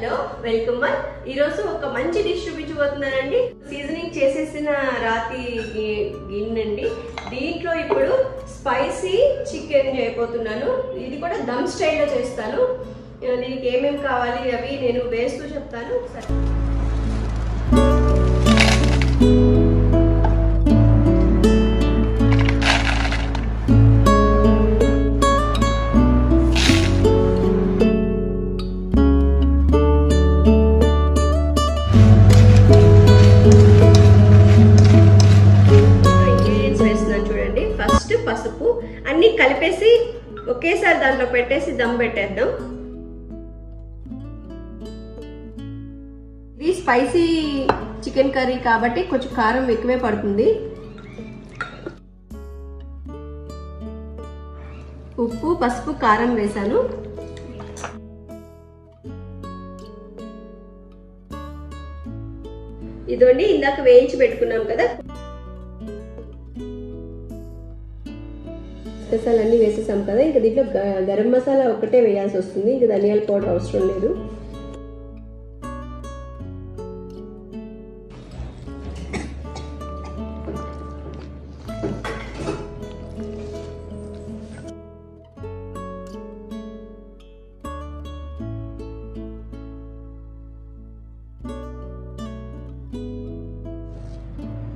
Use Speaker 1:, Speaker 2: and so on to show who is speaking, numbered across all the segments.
Speaker 1: Hello welcome one ఈ రోజు ఒక మంచి డిష్ చూపించబోతున్నానండి. సీజనింగ్ చేసేసిన రాతి గిన్నెండి. దీంట్లో ఇప్పుడు స్పైసీ చికెన్ చేయబోతున్నాను. ఇది కూడా దమ్ స్టైల్లో చేస్తాను. దీనికి ఏమేమి కావాలి అవి నేను వేస్తూ చెప్తాను. పసుపు అన్ని కలిపేసి ఒకేసారి దాంట్లో పెట్టేసి దమ్ పెట్టేద్దాం. ఇది స్పైసీ చికెన్ కర్రీ కాబట్టి కొంచెం కారం ఎక్కువే పడుతుంది. ఉప్పు పసుపు కారం వేసాను. ఇదండి ఇందాక వేయించి పెట్టుకున్నాం కదా, మసాలాన్ని వేసేసాం కదా. ఇంకా దీంట్లో గరం మసాలా ఒకటే వేయాల్సి వస్తుంది, ఇంకా ధనియాల పౌడర్ అవసరం లేదు.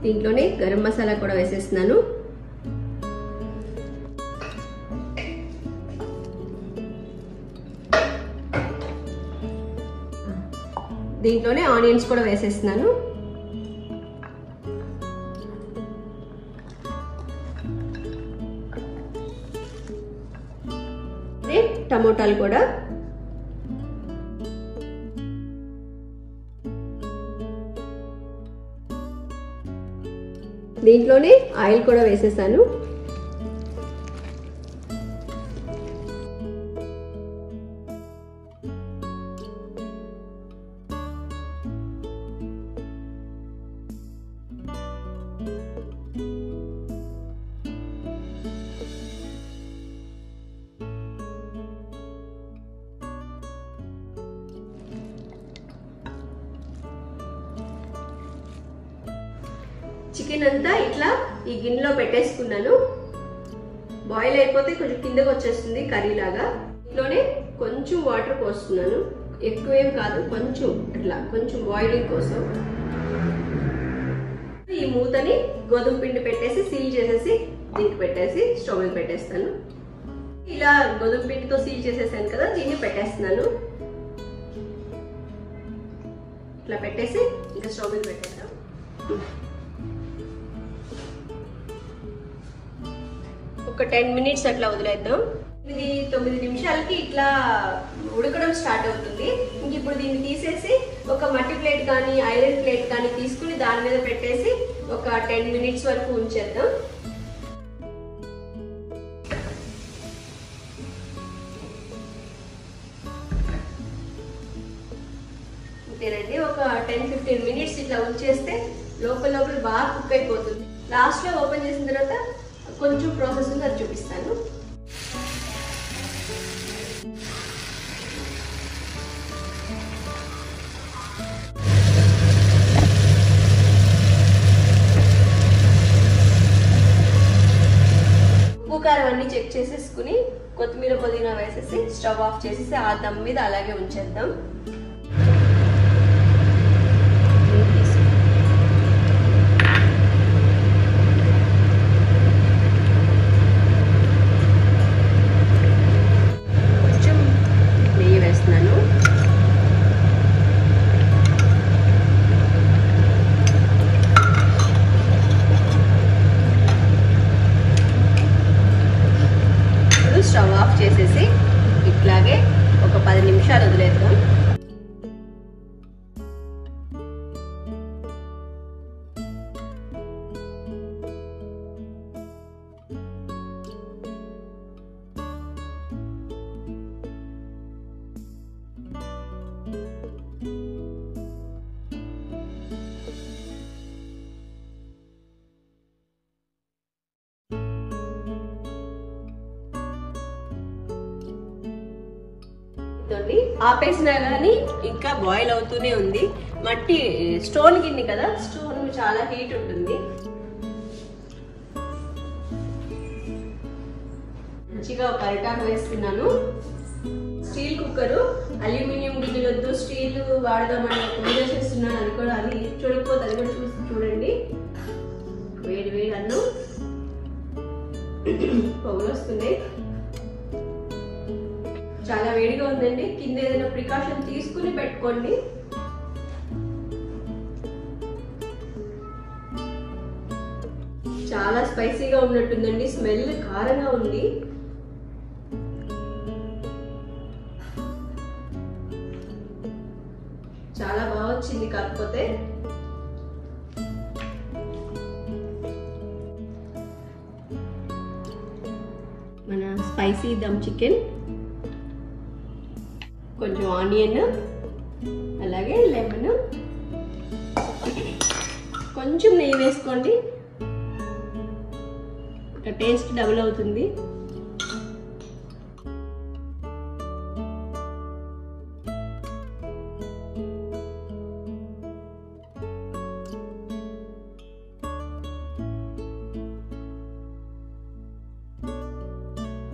Speaker 1: దీంట్లోనే గరం మసాలా కూడా వేసేస్తున్నాను. దీంట్లోనే ఆనియన్స్ కూడా వేసేస్తున్నాను. టమోటాలు కూడా, దీంట్లోనే ఆయిల్ కూడా వేసేసాను. చికెన్ అంతా ఇట్లా ఈ గిన్నెలో పెట్టేసుకున్నాను. బాయిల్ అయిపోతే కొంచెం కిందకు వచ్చేస్తుంది కర్రీ లాగా. ఇంట్లోనే కొంచెం వాటర్ పోస్తున్నాను, ఎక్కువేం కాదు, కొంచెం ఇట్లా కొంచెం బాయిలింగ్ కోసం. ఈ మూతని గోధుమ పిండి పెట్టేసి సీల్ చేసేసి దీనికి పెట్టేసి స్టవ్ మీద పెట్టేస్తాను. ఇలా గోధుమ పిండితో సీల్ చేసేసాను కదా, దీన్ని పెట్టేస్తున్నాను. ఇట్లా పెట్టేసి ఇంకా స్టవ్ మీద పెట్టేద్దాం. ఒక 10 మినిట్స్ అట్లా వదిలేద్దాం. ఇది 9 నిమిషాలకి ఇట్లా ఉడకడం స్టార్ట్ అవుతుంది. ఇంక ఇప్పుడు దీన్ని తీసేసి ఒక మట్టి ప్లేట్ కానీ ఐరన్ ప్లేట్ కానీ తీసుకుని దాని మీద పెట్టేసి ఒక 10 మినిట్స్ వరకు ఉంచేద్దాం. అంతేనండి, ఒక 10-15 మినిట్స్ ఇట్లా ఉంచేస్తే లోపల బాగా కుక్ అయిపోతుంది. లాస్ట్ లో ఓపెన్ చేసిన తర్వాత కొంచెం ప్రాసెస్ ఉంది, అది చూపిస్తాను. ఉప్పు కారం అన్ని చెక్ చేసేసుకుని కొత్తిమీర పుదీనా వేసేసి స్టవ్ ఆఫ్ చేసేసి ఆ దమ్ మీద అలాగే ఉంచేద్దాం. స్టవ్ ఆఫ్ చేసేసి ఇట్లాగే ఒక 10 నిమిషాలు వదిలేద్దాం. ఆపేసినా కానీ ఇంకా బాయిల్ అవుతూనే ఉంది. మట్టి స్టోన్ గిన్నె కదా, స్టోన్ చాలా హీట్ ఉంటుంది. మంచిగా ఒక అరిటాకు వేస్తున్నాను. స్టీల్ కుక్కరు, అల్యూమినియం గిన్నెలు వద్దు, స్టీల్ వాడదామని వీడియో చేస్తున్నాను. అది కూడా అది చూడకపోతే అది కూడా చూడండి. వేడి వేడి అన్నం పొగలు వస్తున్నాయి. చాలా వేడిగా ఉందండి. కింద ఏదైనా ప్రికాషన్ తీసుకుని పెట్టుకోండి. చాలా స్పైసీగా ఉన్నట్టుందండి. స్మెల్ కారంగా ఉంది. చాలా బాగా వచ్చింది. కాకపోతే మన స్పైసీ దమ్ చికెన్, కొంచెం ఆనియన్, అలాగే లెమన్, కొంచెం నెయ్యి వేసుకోండి. టేస్ట్ డబుల్ అవుతుంది.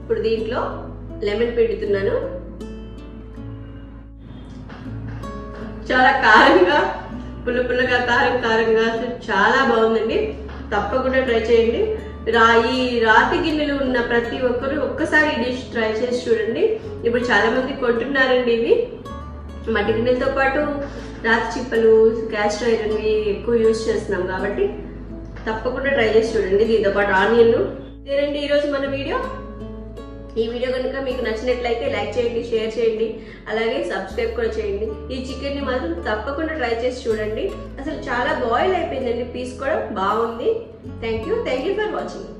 Speaker 1: ఇప్పుడు దీంట్లో లెమన్ పిండుతున్నాను. చాలా కారంగా, పుల్లగా, కారంగా చాలా బాగుందండి. తప్పకుండా ట్రై చేయండి. ఈ రాతి గిన్నెలు ఉన్న ప్రతి ఒక్కరు ఒక్కసారి డిష్ ట్రై చేసి చూడండి. ఇప్పుడు చాలా మంది కొంటున్నారండి ఇవి. మట్టి గిన్నెలతో పాటు రాతి చిప్పలు, క్యాస్ట్ ఐరన్వి ఎక్కువ యూజ్ చేస్తున్నాం కాబట్టి తప్పకుండా ట్రై చేసి చూడండి. దీంతో పాటు ఆనియన్. ఇదేనండి ఈరోజు మన వీడియో. ఈ వీడియో కనుక మీకు నచ్చినట్లయితే లైక్ చేయండి, షేర్ చేయండి, అలాగే సబ్స్క్రైబ్ కూడా చేయండి. ఈ చికెన్ని మాత్రం తప్పకుండా ట్రై చేసి చూడండి. అసలు చాలా బాయిల్ అయిపోయిందండి. పీస్ కూడా బాగుంది. Thank you for watching.